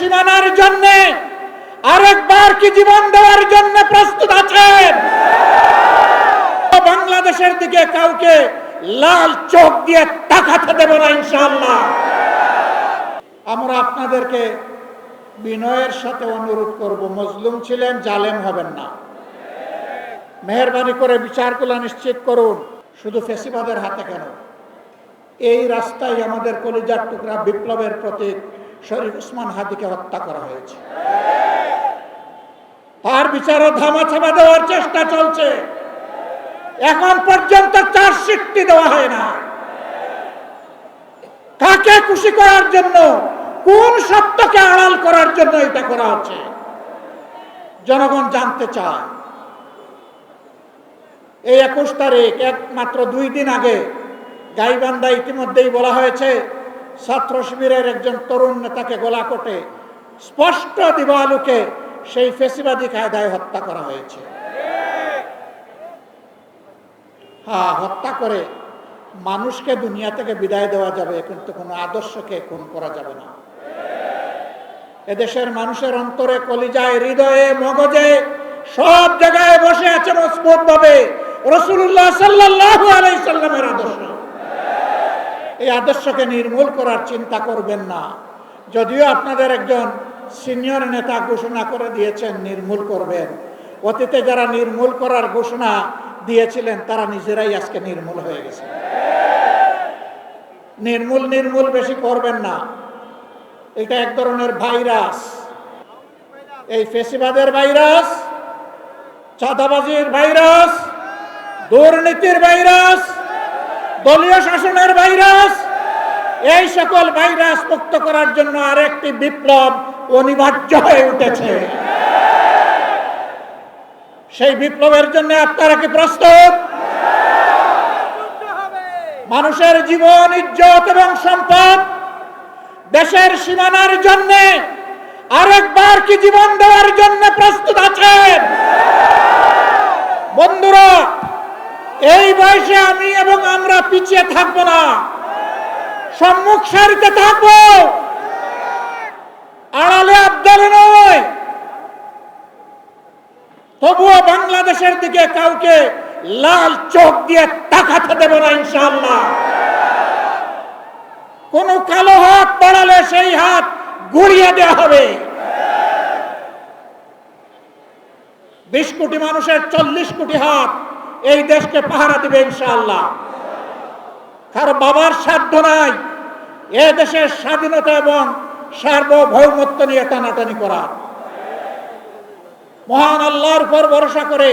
সীমানার জন্য আরেকবার কি জীবন দেওয়ার জন্য প্রস্তুত আছেন? বাংলাদেশের দিকে কাউকে লাল চোখ দিয়ে তাকাতে দেব না ইনশাআল্লাহ। আমরা আপনাদেরকে বিনয়ের সাথে অনুরোধ করব, মজলুম ছিলেন, জালেম হবেন না। মেহেরবানি করে বিচারগুলো নিশ্চিত করুন। শুধু ফেসিবাদের হাতে কেন, এই রাস্তায় আমাদের কলিজার টুকরা বিপ্লবের প্রতীক শরীফ ওসমান হাদিকে হত্যা করা হয়েছে। তার বিচারও ধামাচাপা দেওয়ার চেষ্টা চলছে। এখন পর্যন্ত চার্জশিটটি দেওয়া হয় না। কাকে খুশি করার জন্য, কোন সত্যকে আড়াল করার জন্য এটা করা হচ্ছে জনগণ জানতে চায়। এই 21 তারিখ, একমাত্র 2 দিন আগে গাইবান্ধা ইতিমধ্যেই বলা হয়েছে ছাত্র শিবিরের একজন তরুণ নেতাকে গলাকটে স্পষ্ট দিবালোকে সেই ফেসিবাদী কায়দায় হত্যা করা হয়েছে। হ্যাঁ, হত্যা করে মানুষকে দুনিয়া থেকে বিদায় দেওয়া যাবে, কিন্তু কোনো আদর্শকে খুন করা যাবে না। এদেশের মানুষের অন্তরে, কলিজায়, হৃদয়ে, মগজে সব জায়গায় বসে আছে মজবুত ভাবে রাসূলুল্লাহ সাল্লাল্লাহু আলাইহি সাল্লামের আদর্শ। এই আদর্শকে নির্মূল করার চিন্তা করবেন না। যদিও আপনাদের একজন সিনিয়র নেতা ঘোষণা করে দিয়েছেন নির্মূল করবেন, অতীতে যারা নির্মূল করার ঘোষণা দিয়েছিলেন তারা নিজেরাই আজকে নির্মূল হয়ে গেছে। নির্মূল বেশি করবেন না। এটা এক ধরনের ভাইরাস। এই ফেসিবাদের ভাইরাস, চাঁদাবাজির ভাইরাস, দুর্নীতির ভাইরাস, দলীয় শাসনের ভাইরাস, এই সকল ভাইরাস মুক্ত করার জন্য আরেকটি বিপ্লব অনিবার্য হয়ে উঠেছে। সেই বিপ্লবের জন্য আপনারা কি প্রস্তুত? মানুষের জীবন, ইজ্জত এবং সম্পদ, দেশের সীমানার জন্য আরেকবার কি জীবন দেওয়ার জন্য প্রস্তুত আছেন? বন্ধুরা, এই বয়সে আমি এবং আমরা পিছিয়ে থাকবো না, সম্মুখ সারিতে থাকবো, আড়ালে আবদালে নয়। তবুও বাংলাদেশের দিকে কাউকে লাল চোখ দিয়ে তাকাতে দেব না ইনশাআল্লাহ। কোন কালো হাত বাড়ালে সেই হাত গুড়িয়ে দেওয়া হবে। 20 কোটি মানুষের 40 কোটি হাত এই দেশকে পাহারা দিবে ইনশাআল্লাহ। কারো বাবার সাধ্য নাই এ দেশের স্বাধীনতা এবং সার্বভৌমত্ব নিয়ে টানাটানি করার। মহান আল্লাহর উপর ভরসা করে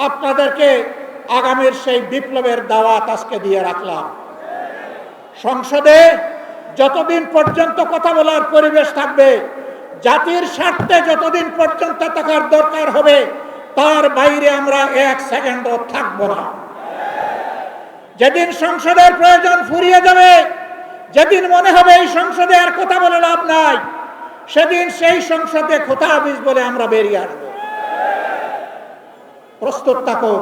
আপনাদেরকে আগামীর সেই বিপ্লবের দাওয়াত আজকে দিয়ে রাখলাম। সংসদে যতদিন পর্যন্ত কথা বলার পরিবেশ থাকবে, জাতির স্বার্থে যতদিন পর্যন্ত থাকার দরকার হবে, তার বাইরে আমরা 1 সেকেন্ডও থাকবো না। যেদিন সংসদের প্রয়োজন ফুরিয়ে যাবে, যেদিন মনে হবে এই সংসদে আর কথা বলে লাভ নাই, সেদিন সেই সংসদে খোতা হাফিজ বলে আমরা বেরিয়ে আসবো। প্রস্তুত থাকুন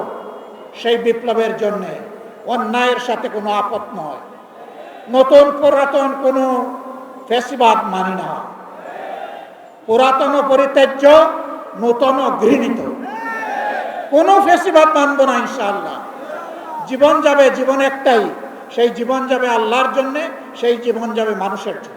সেই বিপ্লবের জন্য। অন্যায়ের সাথে কোনো আপত নয়। নতুন পুরাতন কোনো ফ্যাসিবাদ মানি না। পুরাতন পরিত্যাজ্য, নতুন ঘৃণিত। কোনো ফ্যাসিবাদ মানব না ইনশাআল্লাহ। জীবন যাবে, জীবন একটাই, সেই জীবন যাবে আল্লাহর জন্যে, সেই জীবন যাবে মানুষের জন্য।